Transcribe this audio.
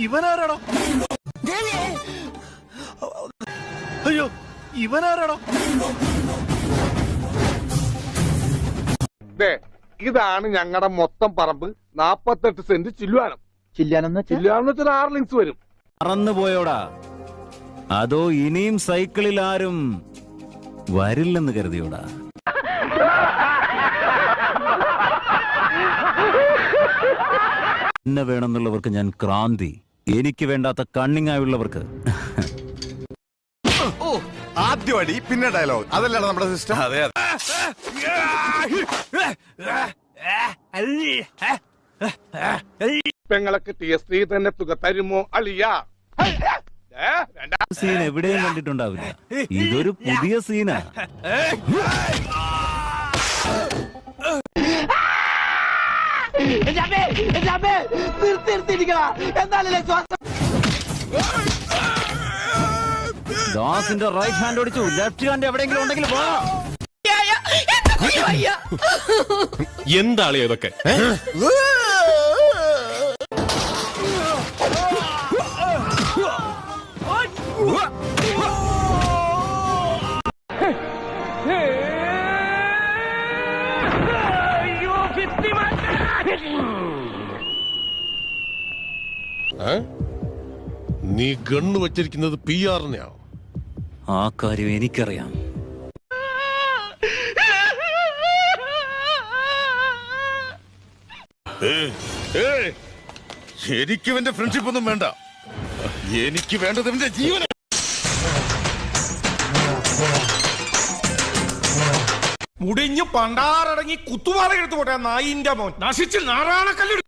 ഇവനാരാടോ? അയ്യോ, ഇവനാരാടോ? ഇതാണ് ഞങ്ങളുടെ മൊത്തം പറമ്പ്. 48 സെന്റ് ചില്ലുവാനം. ചില്ലുവാനം 6 ലിങ്സ് വരും. മറന്നുപോയോടാ? അതോ ഇനിയും സൈക്കിളിൽ ആരും വരില്ലെന്ന് കരുതിയോടാ? എന്നെ വേണമെന്നുള്ളവർക്ക് ഞാൻ ക്രാന്തി, എനിക്ക് വേണ്ടാത്ത കണ്ണിങ്ങായുള്ളവർക്ക് ആദ്യം അടി പിന്നെ ഡയലോഗ്, അതല്ലാണ് നമ്മുടെ സിസ്റ്റം. അതെ പെങ്ങളൊക്കെ സ്ത്രീ തന്നെ തുക തരുമോ അളിയാ? സീൻ എവിടെയും കണ്ടിട്ടുണ്ടാവില്ല. ഇതൊരു പുതിയ സീനാ. ദാസിന്റെ റൈറ്റ് ഹാൻഡ് ഓടിച്ചു, ലെഫ്റ്റ് ഹാൻഡ് എവിടെയെങ്കിലും ഉണ്ടെങ്കിൽ പോ. എന്താണ് ഇതൊക്കെ? നീ ഗണ്ണ് വെച്ചിരിക്കുന്നത് PR-നെയാ? ആ കാര്യം എനിക്കറിയാം. എനിക്ക് ഇവന്റെ ഫ്രണ്ട്ഷിപ്പ് ഒന്നും വേണ്ട, എനിക്ക് വേണ്ടത് ഇവന്റെ ജീവന. മുടിഞ്ഞു പണ്ടാറടങ്ങി കുത്തുപാറ എടുത്തു പോട്ടെ നായിന്റെ മോൻ. നശിച്ച് നാറാണക്കല്ല്.